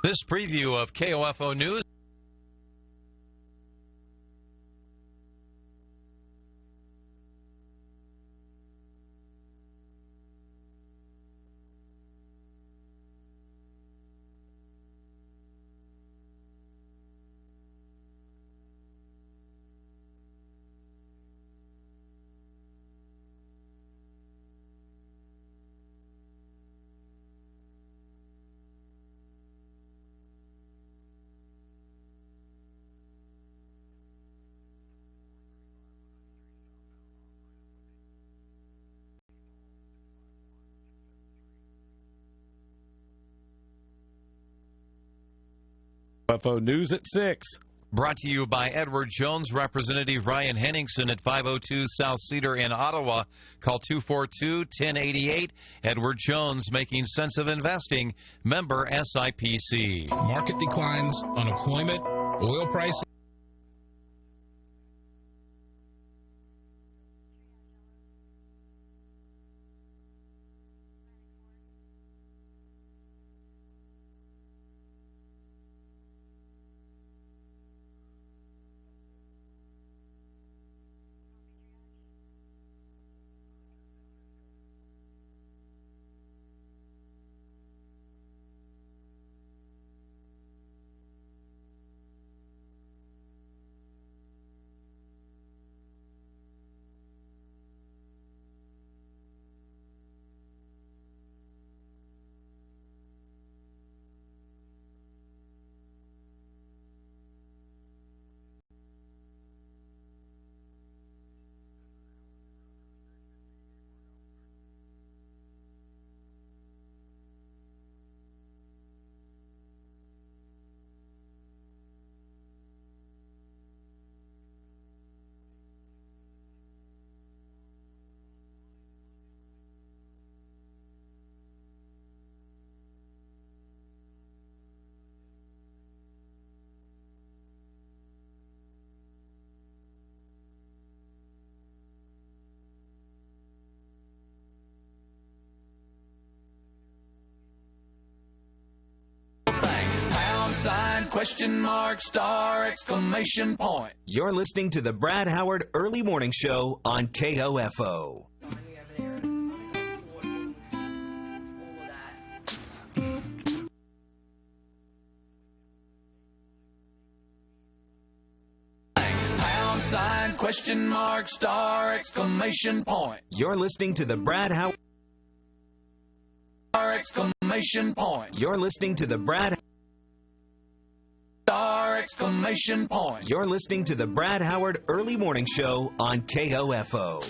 This preview of KOFO News. UFO News at 6. Brought to you by Edward Jones, Representative Ryan Henningsen at 502 South Cedar in Ottawa. Call 242-1088. Edward Jones, making sense of investing. Member SIPC. Market declines, unemployment, oil prices. Sign, question mark, star, exclamation point. You're listening to the Brad Howard Early Morning Show on KOFO. Pound sign, question mark, star, exclamation point. You're listening to the Brad Howard. Star, exclamation point. You're listening to the Brad. Star, exclamation point. You're listening to the Brad Howard Early Morning Show on KOFO.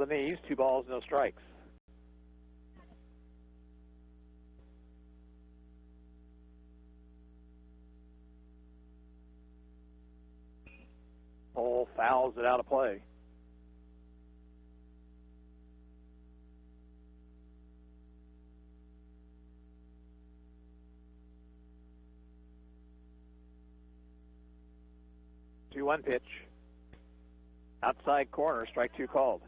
knees, 2 balls, no strikes. Hole fouls it out of play. Two-one pitch. Outside corner, strike 2 called.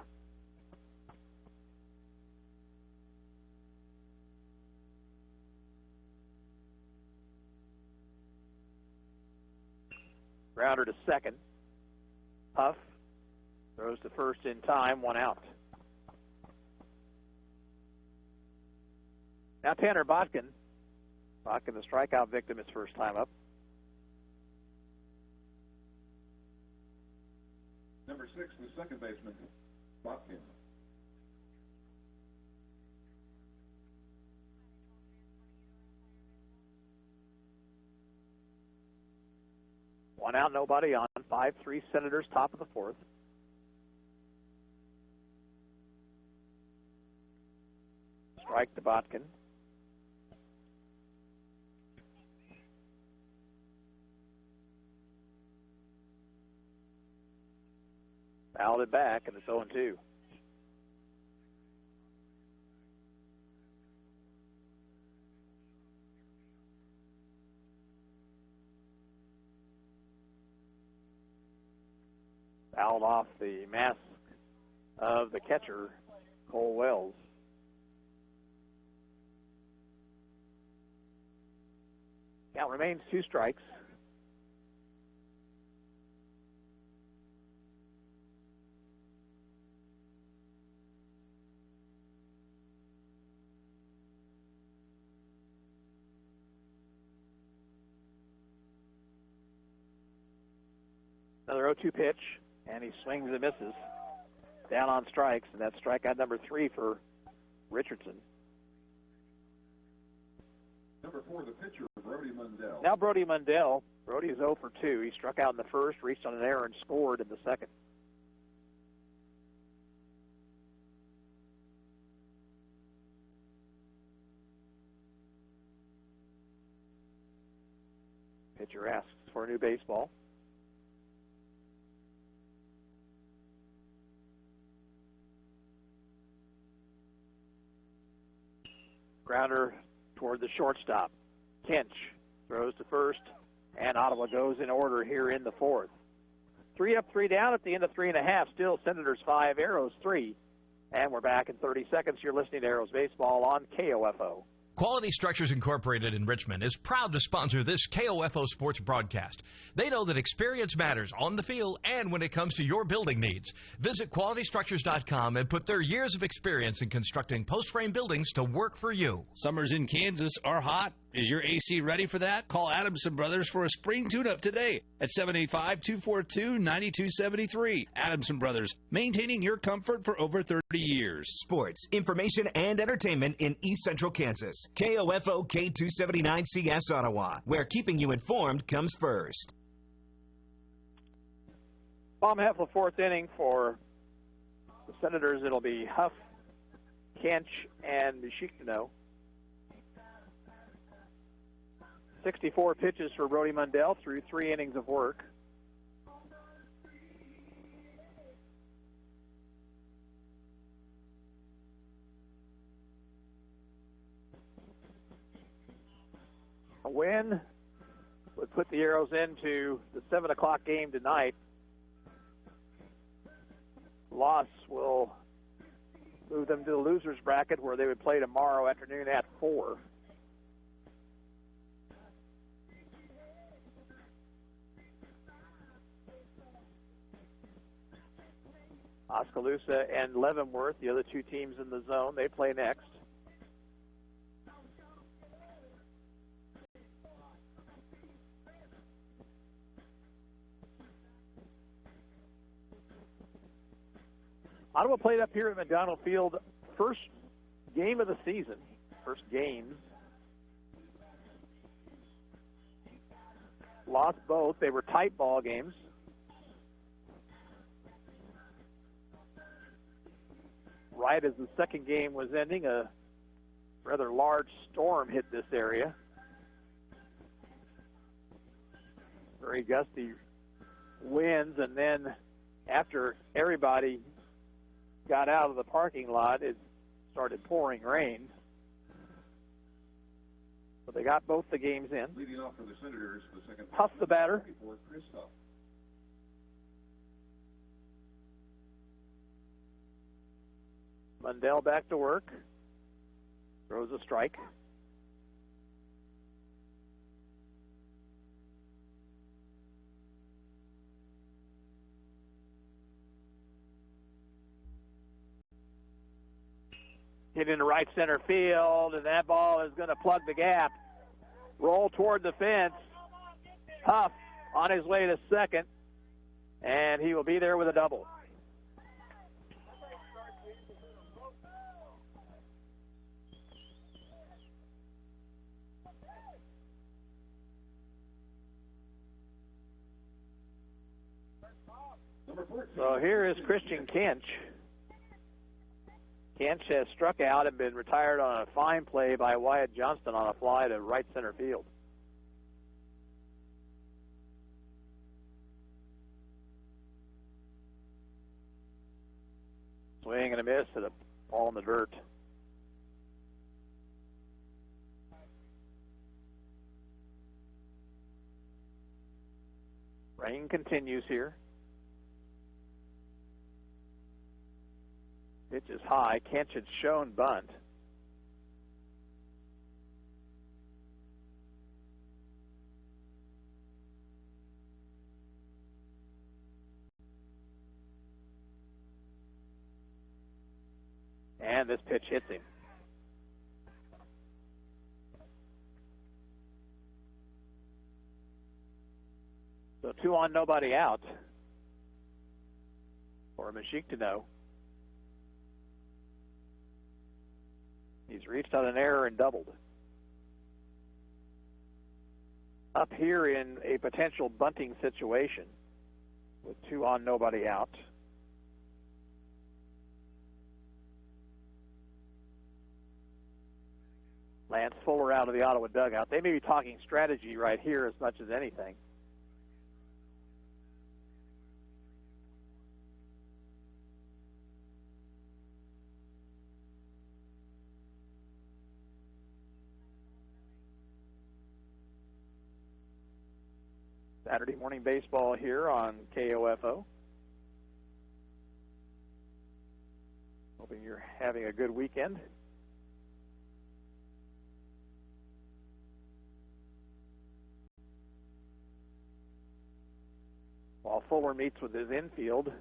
Grounder to second. Huff throws to first in time, 1 out. Now Tanner Botkin. Botkin, the strikeout victim, his first time up. Number 6, the second baseman, Botkin. One out, nobody on. 5-3 Senators, top of the 4th. Strike to Botkin. Fouled it back, and it's 0-2. Fouled off the mask of the catcher, Cole Wells. Count remains 2 strikes. Another 0-2 pitch, and he swings and misses. Down on strikes, and that's strikeout number 3 for Richardson. Number 4, the pitcher, Brody Mundell. Now Brody Mundell. Brody is 0 for 2. He struck out in the first, reached on an error, and scored in the second. Pitcher asks for a new baseball. Grounder toward the shortstop. Kinch throws to first, and Ottawa goes in order here in the 4th. 3 up, 3 down at the end of 3.5. Still Senators 5, Arrows 3. And we're back in 30 seconds. You're listening to Arrows Baseball on KOFO. Quality Structures Incorporated in Richmond is proud to sponsor this KOFO sports broadcast. They know that experience matters on the field and when it comes to your building needs. Visit QualityStructures.com and put their years of experience in constructing post-frame buildings to work for you. Summers in Kansas are hot. Is your AC ready for that? Call Adamson Brothers for a spring tune-up today at 785-242-9273. Adamson Brothers, maintaining your comfort for over 30 years. Sports, information, and entertainment in East Central Kansas. KOFO K279CS Ottawa, where keeping you informed comes first. Bottom half of the 4th inning for the Senators. It'll be Huff, Kinch, and Mishikino. 64 pitches for Brody Mundell through 3 innings of work. A win would put the Arrows into the 7 o'clock game tonight. Loss will move them to the losers bracket, where they would play tomorrow afternoon at 4. Oskaloosa and Leavenworth, the other 2 teams in the zone, they play next. Ottawa played up here at McDonald Field, first game of the season, first games. Lost both. They were tight ball games. right as the second game was ending, a rather large storm hit this area. Very gusty winds, and then after everybody got out of the parking lot, it started pouring rain. So they got both the games in. Leading off for the Senators, the second. Huff the batter. Chris Huff. Mundell back to work. Throws a strike. Hit into right center field, and that ball is going to plug the gap. Roll toward the fence. Huff on his way to second, and he will be there with a double. So here is Christian Kinch. Kinch has struck out and been retired on a fine play by Wyatt Johnston on a fly to right center field. Swing and a miss to the ball in the dirt. Rain continues here. Pitch is high. Kinch had shown bunt. And this pitch hits him. So 2 on, nobody out for Mashik to know. He's reached on an error and doubled. Up here in a potential bunting situation with 2 on, nobody out. Lance Fuller out of the Ottawa dugout. They may be talking strategy right here as much as anything. Saturday morning baseball here on KOFO. Hoping you're having a good weekend. While Fuller meets with his infield,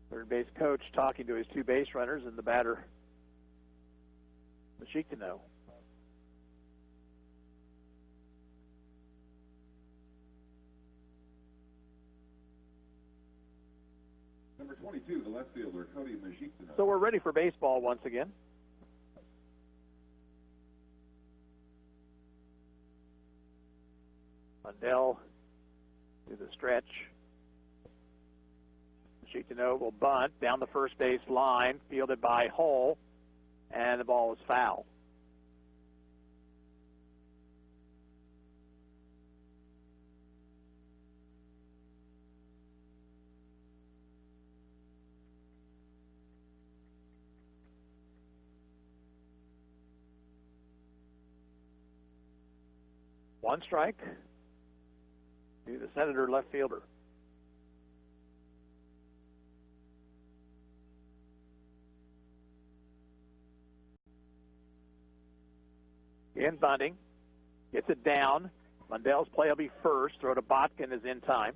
third base coach talking to his 2 base runners and the batter, Mashikino. Number 22, the left fielder, Cody Majikino. So we're ready for baseball once again. Mundell to the stretch. Mashikino will bunt down the first base line, fielded by Hull, and the ball is foul. One strike to the Senator left fielder. In bunting, gets it down. Mundell's play will be first. Throw to Botkin is in time.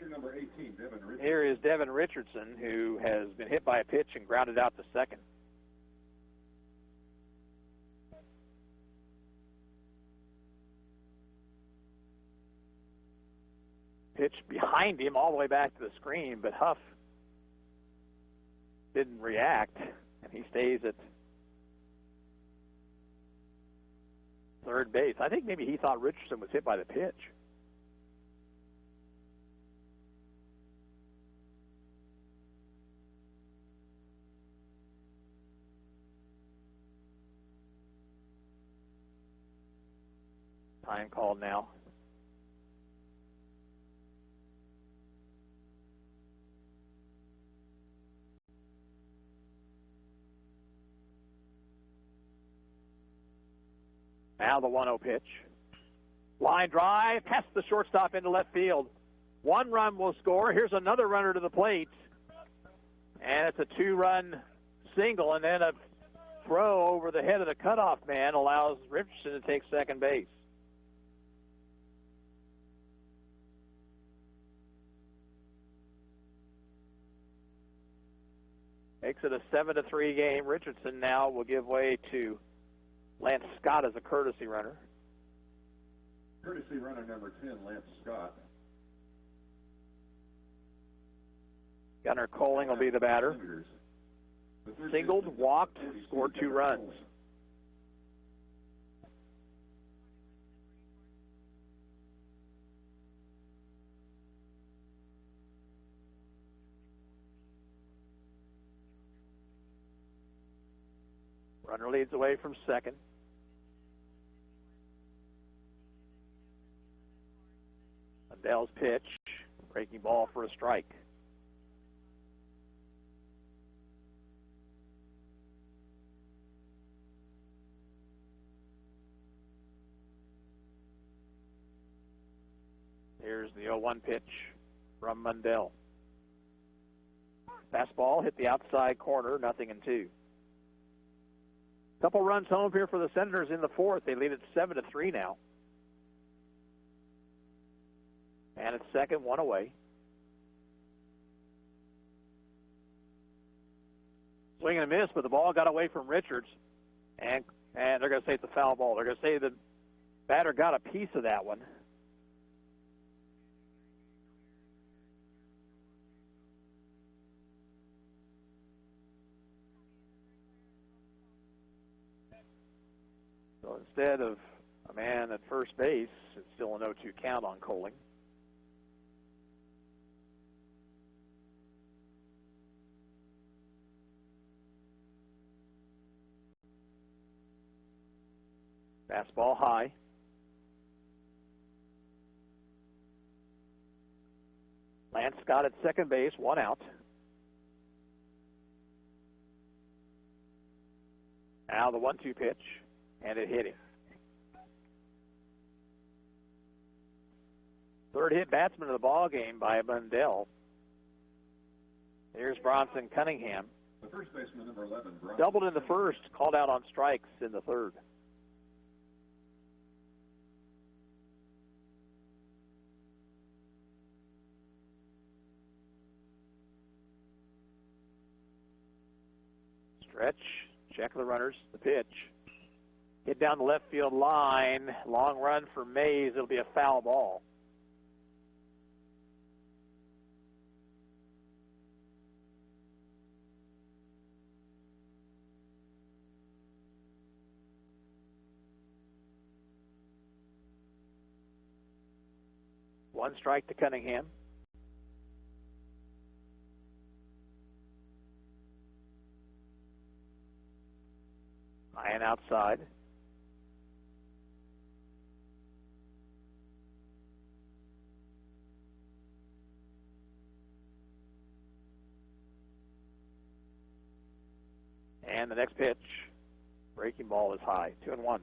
Number 18, Devin Richardson. Here is Devin Richardson, who has been hit by a pitch and grounded out to second. Pitch behind him all the way back to the screen, but Huff didn't react, and he stays at third base. I think maybe he thought Richardson was hit by the pitch. Time called now. Now the 1-0 pitch. Line drive, past the shortstop into left field. One run will score. Here's another runner to the plate. And it's a two-run single, and then a throw over the head of the cutoff man allows Richardson to take second base. Makes it a 7-3 game. Richardson now will give way to Lance Scott as a courtesy runner. Courtesy runner number 10, Lance Scott. Gunnar Coling will be the batter. Singled, walked, scored 2 runs. Runner leads away from second. Adele's pitch, breaking ball for a strike. Here's the 0-1 pitch from Mundell. Fastball hit the outside corner, 0-2. Couple runs home here for the Senators in the fourth. They lead it 7-3 now. And it's second, 1 away. Swing and a miss, but the ball got away from Richards. And they're going to say it's a foul ball. They're going to say the batter got a piece of that one. So instead of a man at first base, it's still an 0-2 count on Coling. Fastball high. Lance Scott at second base, 1 out. Now the 1-2 pitch, and it hit him. Third hit batsman of the ball game by Mundell. Here's Bronson Cunningham. The first baseman, number 11, Bronson. Doubled in the first, called out on strikes in the third. Stretch, check the runners, the pitch. Hit down the left field line. Long run for Mays. It'll be a foul ball. One strike to Cunningham. High and outside. And the next pitch, breaking ball is high, 2-1.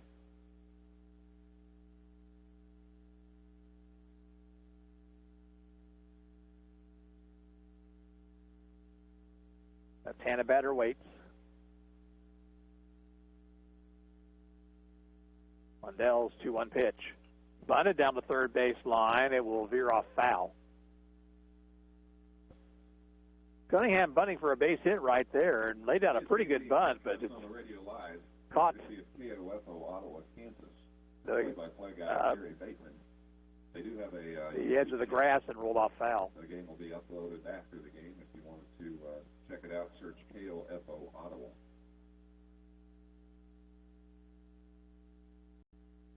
Left-handed batter waits. Mundell's 2-1 pitch. Bunted down the third base line. It will veer off foul. Cunningham bunting for a base hit right there and laid out a pretty good bunt, but it's on the radio live. caught KOFO, Ottawa, Kansas. the, Play-by-play guy Gary Bateman. They do have the edge of the grass and rolled off foul. The game will be uploaded after the game. If you wanted to check it out, search KOFO, Ottawa.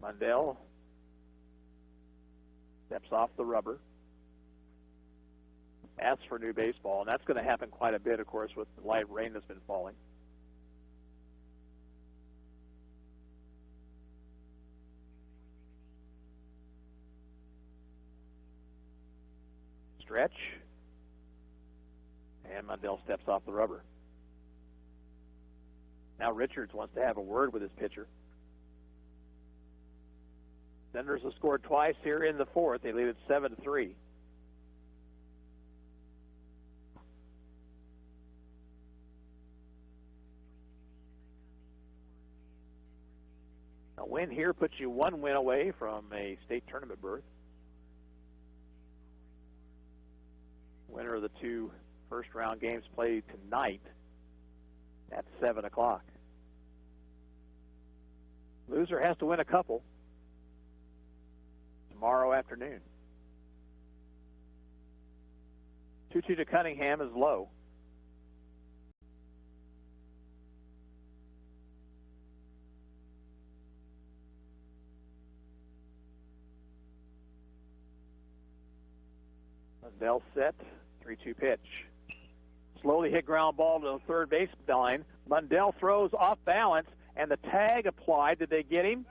Mundell steps off the rubber. Asks for new baseball, and that's going to happen quite a bit, of course, with the light rain that's been falling. Stretch. And Mundell steps off the rubber. Now Richards wants to have a word with his pitcher. Senators have scored twice here in the fourth. They lead it 7-3. A win here puts you one win away from a state tournament berth. Winner of the two first-round games played tonight at 7 o'clock. Loser has to win a couple tomorrow afternoon. 2-2 to Cunningham is low. Mundell set, 3-2 pitch. Slowly hit ground ball to the third base line. Mundell throws off balance, and the tag applied. Did they get him?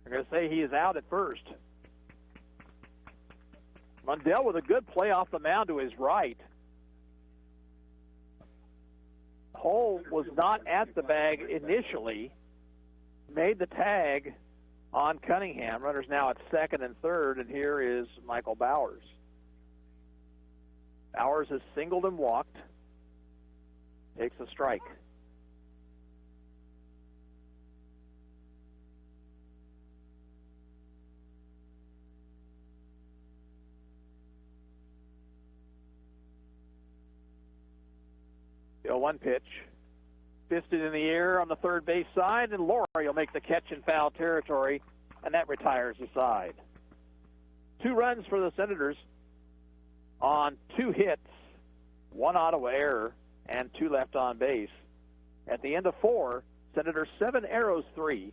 They're going to say he is out at first. Mundell with a good play off the mound to his right. Hole was not at the bag initially. Made the tag on Cunningham. Runners now at second and third, and here is Michael Bowers. Bowers has singled and walked. Takes a strike. The 0-1 pitch. Fisted in the air on the third base side, and Laurie will make the catch in foul territory, and that retires the side. 2 runs for the Senators on 2 hits, 1 Ottawa error, and 2 left on base. At the end of 4, Senators 7, Arrows 3.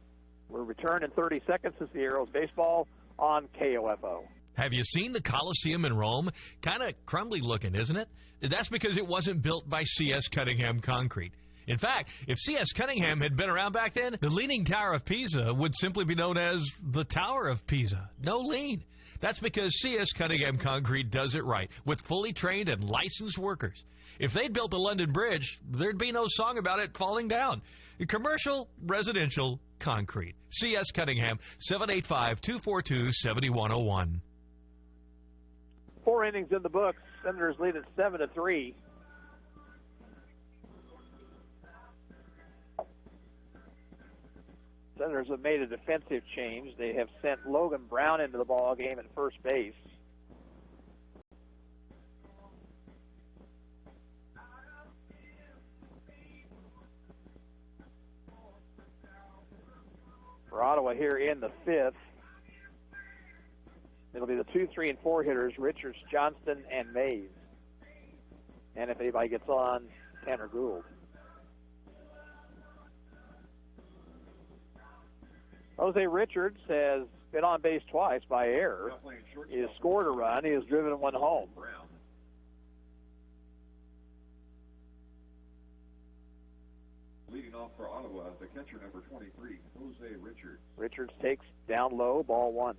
We'll return in 30 seconds as the Arrows baseball on KOFO. Have you seen the Coliseum in Rome? Kind of crumbly looking, isn't it? That's because it wasn't built by C.S. Cunningham Concrete. In fact, if C.S. Cunningham had been around back then, the Leaning Tower of Pisa would simply be known as the Tower of Pisa. No lean. That's because C.S. Cunningham Concrete does it right, with fully trained and licensed workers. If they'd built the London Bridge, there'd be no song about it falling down. Commercial, residential, concrete. C.S. Cunningham, 785-242-7101. 4 innings in the books. Senators lead at 7-3. Senators have made a defensive change. They have sent Logan Brown into the ball game at first base. For Ottawa here in the 5th, it'll be the 2, 3, and 4 hitters, Richards, Johnston, and Mays. And if anybody gets on, Tanner Gould. Jose Richards has been on base twice by error. He has scored a run. He has driven 1 home. Leading off for Ottawa, the catcher number 23, Jose Richards. Richards takes down low, ball 1.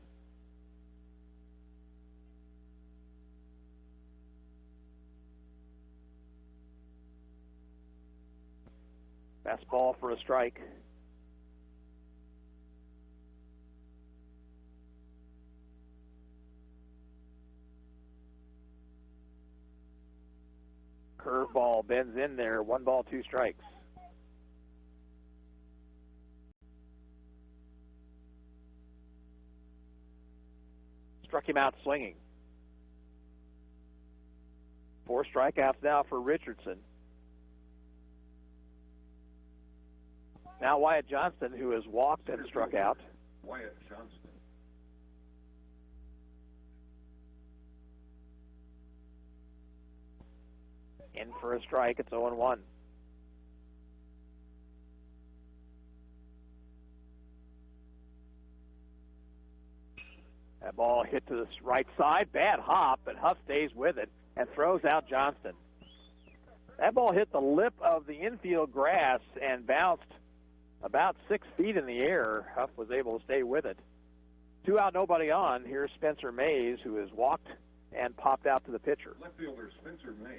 Fastball for a strike. Curveball bends in there. 1 ball, 2 strikes. Struck him out swinging. 4 strikeouts now for Richardson. Now Wyatt Johnston, who has walked and struck out. Wyatt Johnston. In for a strike. It's 0-1. hit to the right side. Bad hop, but Huff stays with it and throws out Johnston. That ball hit the lip of the infield grass and bounced about 6 feet in the air. Huff was able to stay with it. 2 out, nobody on. Here's Spencer Mays, who has walked and popped out to the pitcher. Left fielder Spencer Mays.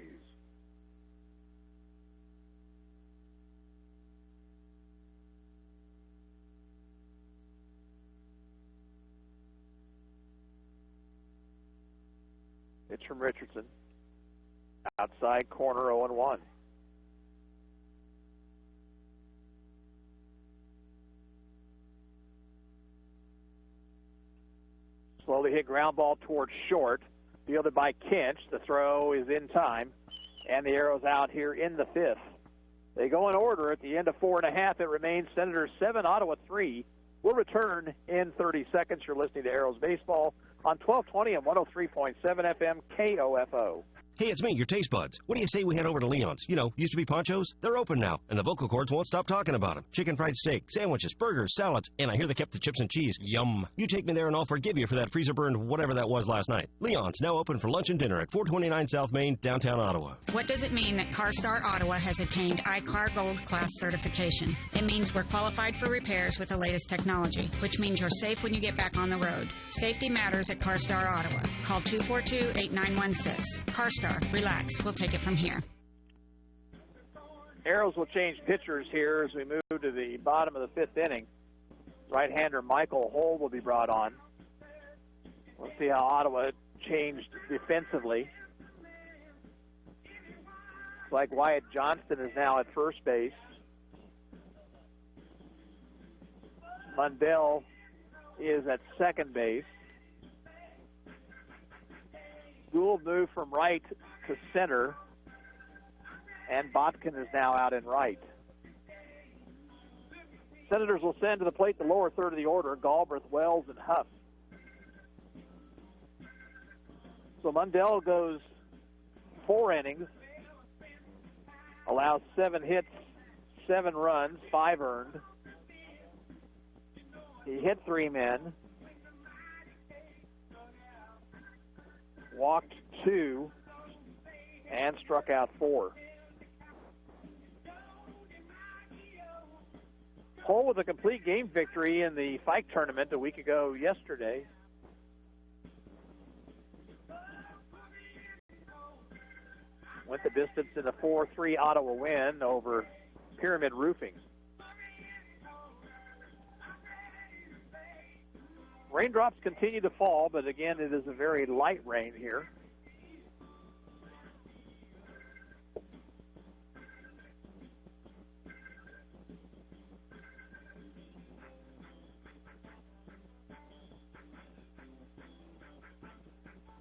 Pitch from Richardson. Outside corner, 0-1. Slowly hit ground ball towards short. Fielded by Kinch. The throw is in time. And the arrow's out here in the 5th. They go in order at the end of 4 1/2. It remains Senators 7, Ottawa 3. We'll return in 30 seconds. You're listening to Arrows Baseball on 1220 and 103.7 FM KOFO. Hey, it's me, your taste buds. What do you say we head over to Leon's? You know, used to be Poncho's. They're open now, and the vocal cords won't stop talking about them. Chicken fried steak, sandwiches, burgers, salads, and I hear they kept the chips and cheese. Yum. You take me there and I'll forgive you for that freezer-burned whatever that was last night. Leon's, now open for lunch and dinner at 429 South Main, downtown Ottawa. What does it mean that CarStar Ottawa has attained iCar Gold Class certification? It means we're qualified for repairs with the latest technology, which means you're safe when you get back on the road. Safety matters at CarStar Ottawa. Call 242-8916. CarStar, relax. We'll take it from here. Arrows will change pitchers here as we move to the bottom of the 5th inning. Right-hander Michael Hull will be brought on. We'll see how Ottawa changed defensively. Looks like Wyatt Johnston is now at first base. Mundell is at second base. Gould moved from right to center, and Botkin is now out in right. Senators will send to the plate the lower third of the order, Galbraith, Wells, and Huff. So Mundell goes 4 innings, allows 7 hits, 7 runs, 5 earned. He hit 3 men, walked 2, and struck out 4. Hull with a complete game victory in the Fike tournament a week ago yesterday. Went the distance in a 4-3 Ottawa win over Pyramid Roofing. Raindrops continue to fall, but again, it is a very light rain here.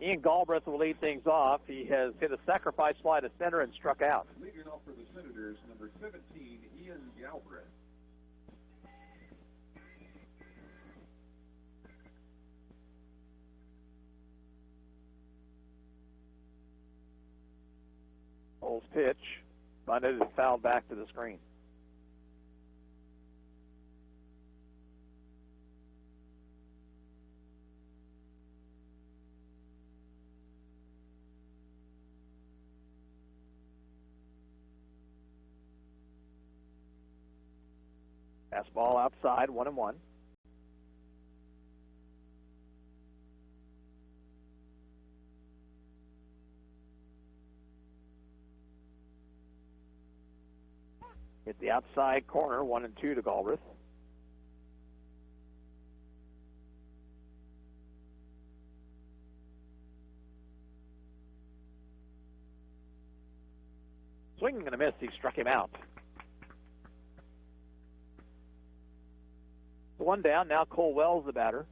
Ian Galbraith will lead things off. He has hit a sacrifice fly to center and struck out. Leading off for the Senators, number 17, Ian Galbraith. Hull's pitch, bunted and fouled back to the screen. Fastball outside, 1-1. Hit the outside corner, 1-2 to Galbraith. Swinging and a miss, he struck him out. 1 down, now Cole Wells the batter.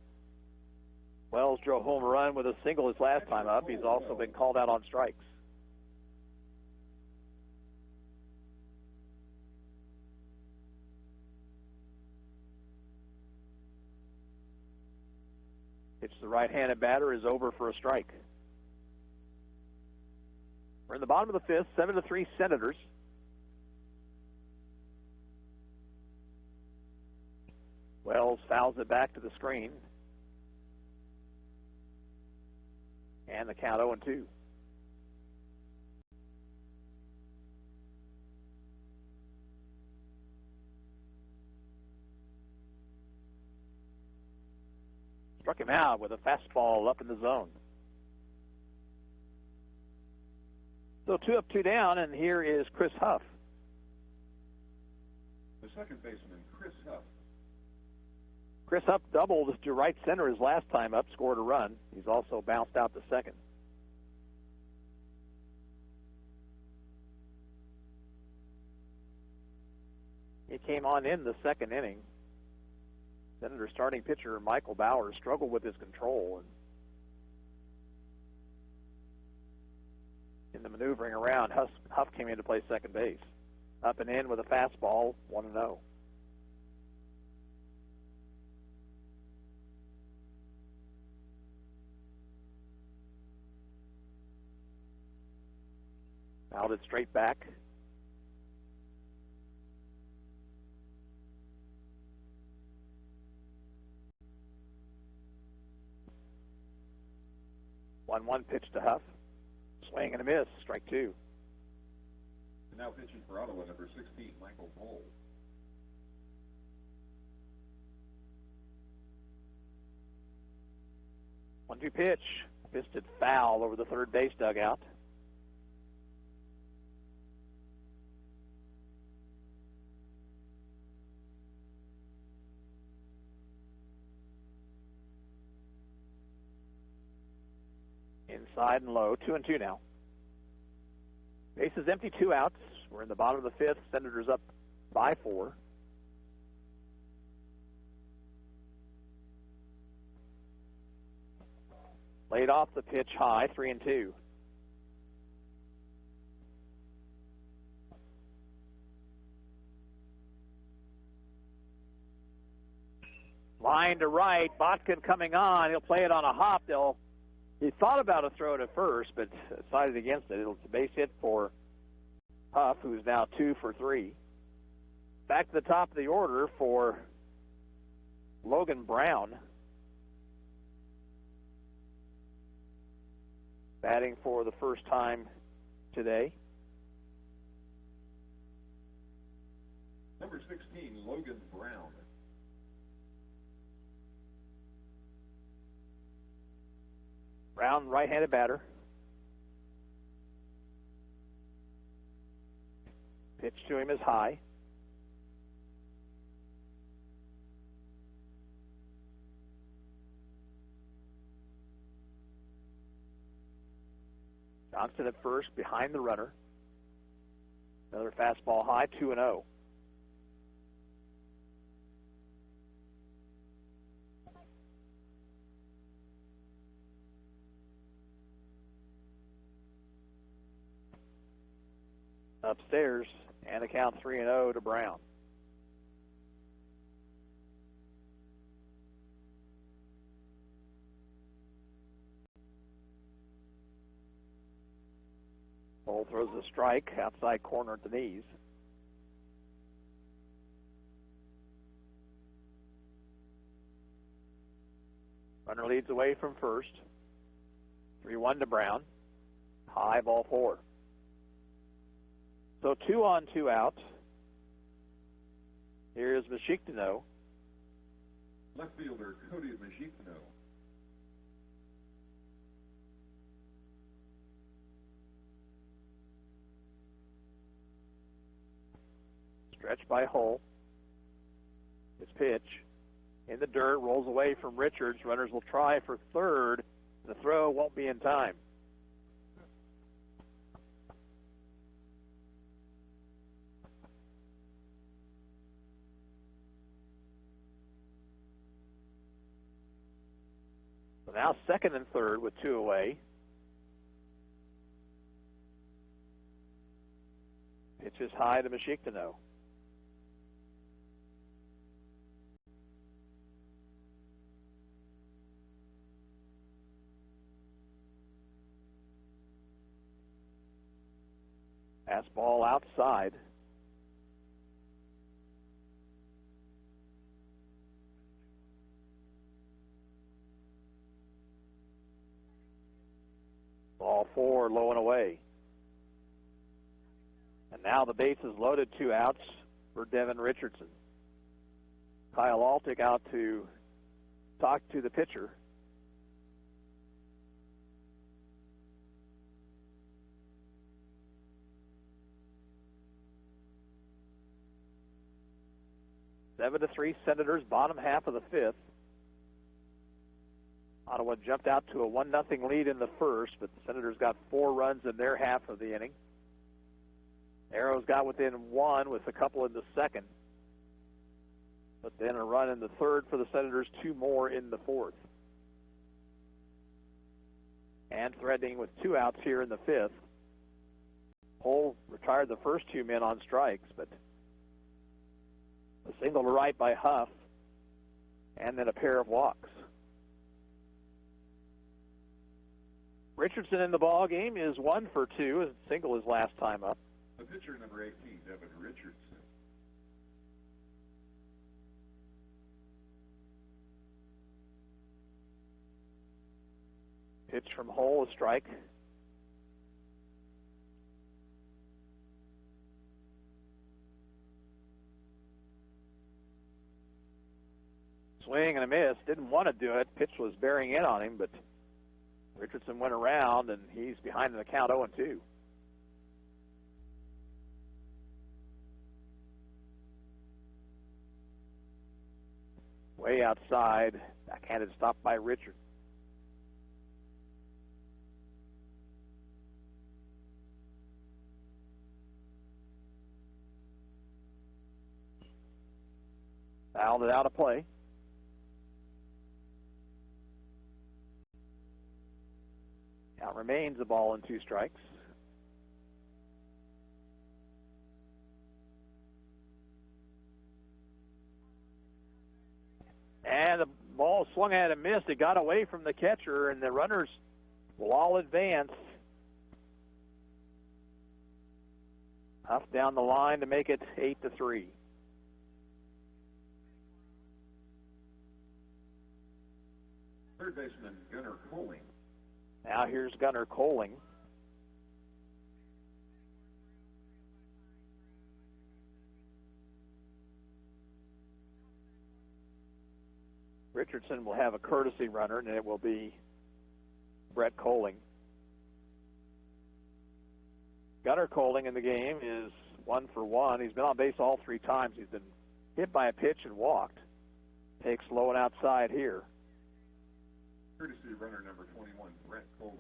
Wells drove home a run with a single his last time up. He's also been called out on strikes. Pitch to the right-handed batter is over for a strike. We're in the bottom of the 5th, 7-3 Senators. Wells fouls it back to the screen. And the count 0-2. Struck him out with a fastball up in the zone. So 2 up, 2 down, and here is Chris Huff. The second baseman, Chris Huff. Chris Huff doubled to right center his last time up, scored a run. He's also bounced out to second. He came on in the second inning. Senator starting pitcher Michael Bauer struggled with his control, and in the maneuvering around, Huff came in to play second base. Up and in with a fastball, 1-0. Fouled it straight back. One pitch to Huff. Swing and a miss, strike 2. And now pitching for Ottawa, number 16, Michael Cole. One-two pitch. Fisted foul over the third base dugout. Inside and low, 2-2 now. Base is empty, 2 outs. We're in the bottom of the 5th. Senators up by 4. Laid off the pitch high, 3-2. Line to right, Botkin coming on. He'll play it on a hop. He thought about a throw to first, but decided against it. It's a base hit for Huff, who's now 2 for 3. Back to the top of the order for Logan Brown. Batting for the first time today. Number 16, Logan Brown. Brown, right-handed batter. Pitch to him is high. Johnston at first, behind the runner. Another fastball high, 2-0. Upstairs, and the count 3-0 to Brown. Ball throws a strike, outside corner at the knees. Runner leads away from first. 3-1 to Brown. High, ball 4. So 2 on, 2 out. Here's Mashikdano. Left fielder Cody Mashikdano. Stretch by Hull. His pitch. In the dirt, rolls away from Richards. Runners will try for third. The throw won't be in time. So now second and third with 2 away. Pitch is high to Mashikdano. Fastball outside. Ball 4, low and away. And now the base is loaded, 2 outs for Devin Richardson. Kyle Altick out to talk to the pitcher. Seven to 3 Senators, bottom half of the 5th. Ottawa jumped out to a 1-0 lead in the first, but the Senators got 4 runs in their half of the inning. Arrows got within 1 with a couple in the second. But then a run in the third for the Senators, 2 more in the fourth. And threatening with 2 outs here in the 5th. Hull retired the first 2 men on strikes, but a single to right by Huff, and then a pair of walks. Richardson in the ball game is 1 for 2, as single his last time up. The pitcher, number 18, Devin Richardson. Pitch from Hull, a strike. Swing and a miss. Didn't want to do it. Pitch was bearing in on him, but Richardson went around, and he's behind in the count 0-2. Way outside. Backhanded stop by Richard. Fouled it out of play. Count remains a ball and 2 strikes. And the ball swung at and missed. It got away from the catcher, and the runners will all advance. Huff down the line to make it 8-3. Third baseman Gunnar Coling. Now here's Gunnar Coling. Richardson will have a courtesy runner, and it will be Brett Coling. Gunnar Coling in the game is 1 for 1. He's been on base all 3 times. He's been hit by a pitch and walked. Takes low and outside here. Courtesy runner number 21, Brett Coling.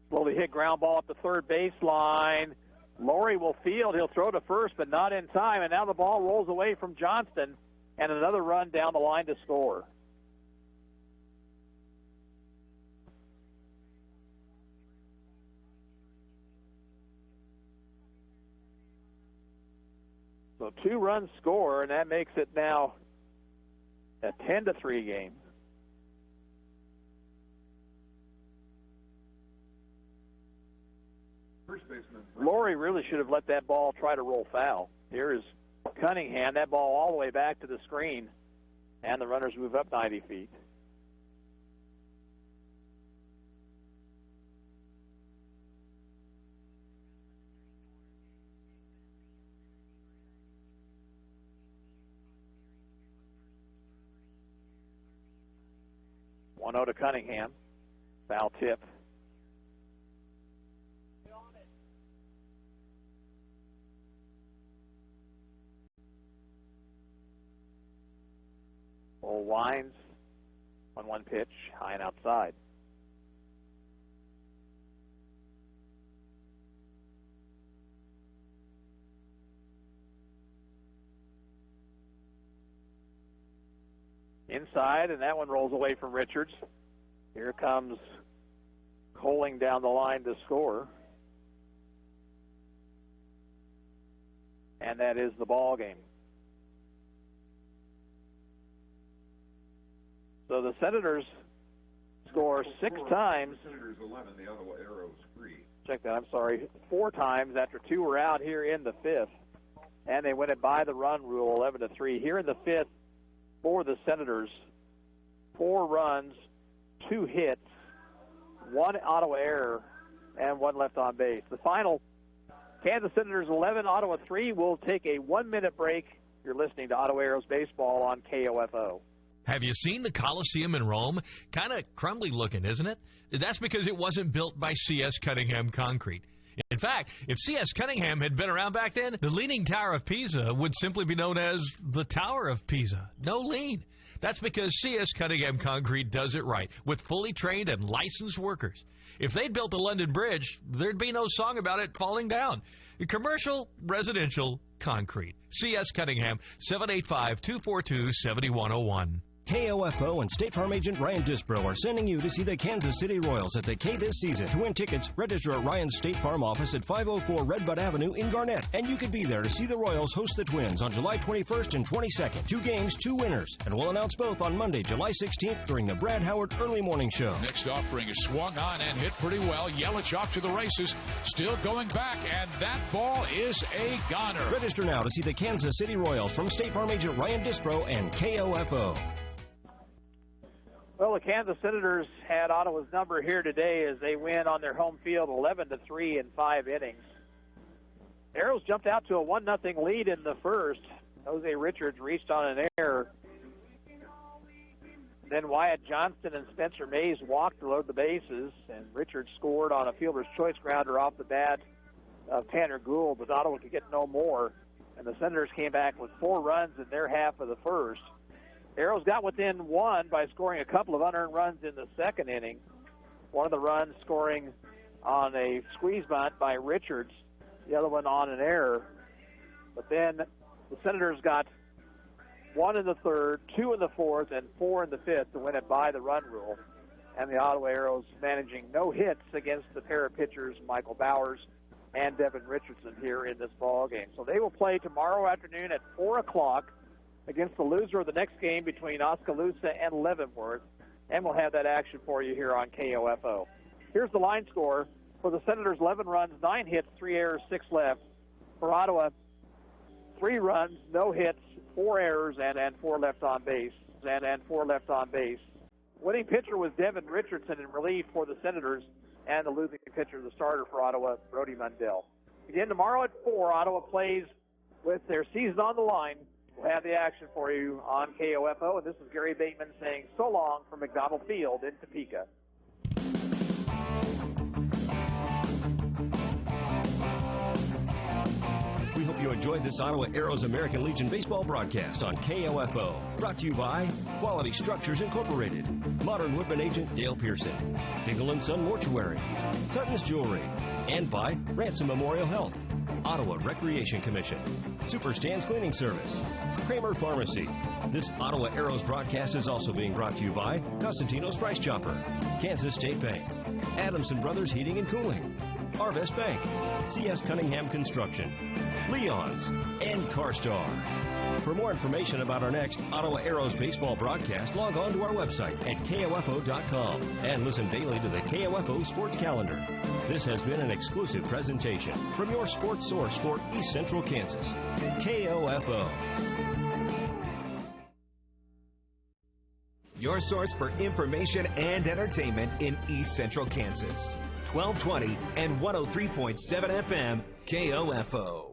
Slowly hit ground ball up the third baseline. Laurie will field. He'll throw to first, but not in time. And now the ball rolls away from Johnston, and another run down the line to score. So 2 runs score, and that makes it now a 10-3 game. First baseman. Laurie really should have let that ball try to roll foul. Here is Cunningham. That ball all the way back to the screen, and the runners move up 90 feet. One 1-0 to Cunningham. Foul tip. Bull winds on 1 pitch, high and outside. Inside, and that one rolls away from Richards. Here comes Coling down the line to score. And that is the ball game. So the Senators score 6 times. Senators 11, the Ottawa Arrows 3. Check that, I'm sorry. 4 times after 2 were out here in the 5th. And they win it by the run rule, 11-3. Here in the 5th, for the Senators. 4 runs, 2 hits, 1 Ottawa error, and 1 left on base. The final, Kansas Senators 11, Ottawa 3. We'll take a 1-minute break. You're listening to Ottawa Aeros Baseball on KOFO. Have you seen the Coliseum in Rome? Kind of crumbly looking, isn't it? That's because it wasn't built by C.S. Cunningham Concrete. In fact, if C.S. Cunningham had been around back then, the Leaning Tower of Pisa would simply be known as the Tower of Pisa. No lean. That's because C.S. Cunningham Concrete does it right, with fully trained and licensed workers. If they'd built the London Bridge, there'd be no song about it falling down. Commercial, residential, concrete. C.S. Cunningham, 785-242-7101. KOFO and State Farm agent Ryan Disbro are sending you to see the Kansas City Royals at the K this season. To win tickets, register at Ryan's State Farm office at 504 Redbud Avenue in Garnett. And you could be there to see the Royals host the Twins on July 21st and 22nd. 2 games, 2 winners. And we'll announce both on Monday, July 16th during the Brad Howard Early Morning Show. Next offering is swung on and hit pretty well. Yelich off to the races. Still going back, and that ball is a goner. Register now to see the Kansas City Royals from State Farm agent Ryan Disbro and KOFO. Well, the Kansas Senators had Ottawa's number here today as they win on their home field 11-3 in 5 innings. Arrows jumped out to a 1-0 lead in the first. Jose Richards reached on an error. Then Wyatt Johnston and Spencer Mays walked to load the bases, and Richards scored on a fielder's choice grounder off the bat of Tanner Gould, but Ottawa could get no more. And the Senators came back with 4 runs in their half of the first. Arrows got within 1 by scoring a couple of unearned runs in the second inning. One of the runs scoring on a squeeze bunt by Richards, the other one on an error. But then the Senators got 1 in the third, 2 in the fourth, and 4 in the fifth to win it by the run rule. And the Ottawa Arrows managing no hits against the pair of pitchers, Michael Bowers and Devin Richardson, here in this ball game. So they will play tomorrow afternoon at 4 o'clock against the loser of the next game between Oskaloosa and Leavenworth, and we'll have that action for you here on KOFO. Here's the line score for the Senators: 11 runs, 9 hits, 3 errors, 6 left. For Ottawa, 3 runs, no hits, 4 errors, and 4 left on base. And 4 left on base. Winning pitcher was Devin Richardson in relief for the Senators, and the losing pitcher, the starter for Ottawa, Brody Mundell. Again, tomorrow at 4, Ottawa plays with their season on the line. We'll have the action for you on KOFO, and this is Gary Bateman saying so long from McDonald Field in Topeka. We hope you enjoyed this Ottawa Aeros American Legion baseball broadcast on KOFO. Brought to you by Quality Structures Incorporated, Modern Woodman agent Dale Pearson, Dingle & Son Mortuary, Sutton's Jewelry, and by Ransom Memorial Health, Ottawa Recreation Commission, Super Stands Cleaning Service, Kramer Pharmacy. This Ottawa Aeros broadcast is also being brought to you by Costantino's Price Chopper, Kansas State Bank, Adamson Brothers Heating and Cooling, Arvest Bank, C.S. Cunningham Construction, Leon's, and CarStar. For more information about our next Ottawa Aeros baseball broadcast, log on to our website at KOFO.com and listen daily to the KOFO Sports Calendar. This has been an exclusive presentation from your sports source for East Central Kansas, KOFO. Your source for information and entertainment in East Central Kansas. 1220 and 103.7 FM, KOFO.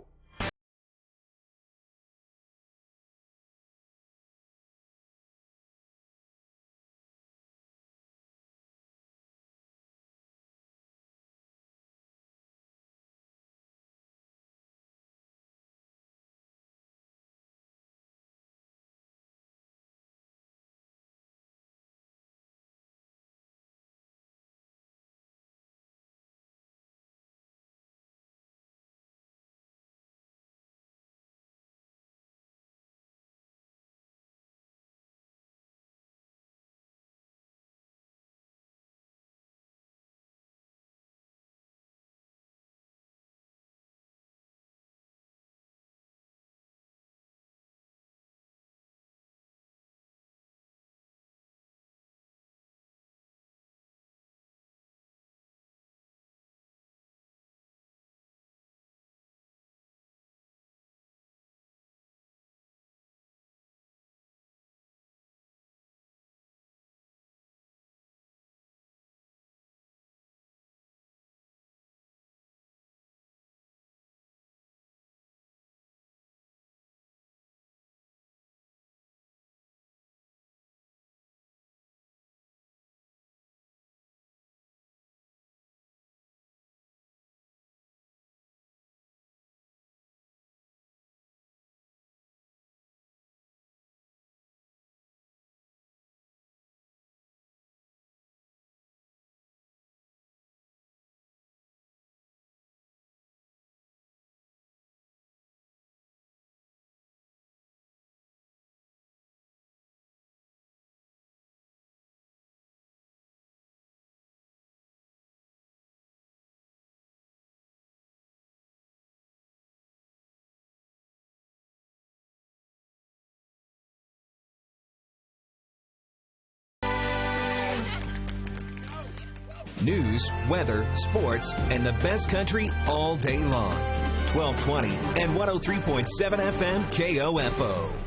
News, weather, sports, and the best country all day long. 1220 and 103.7 FM KOFO.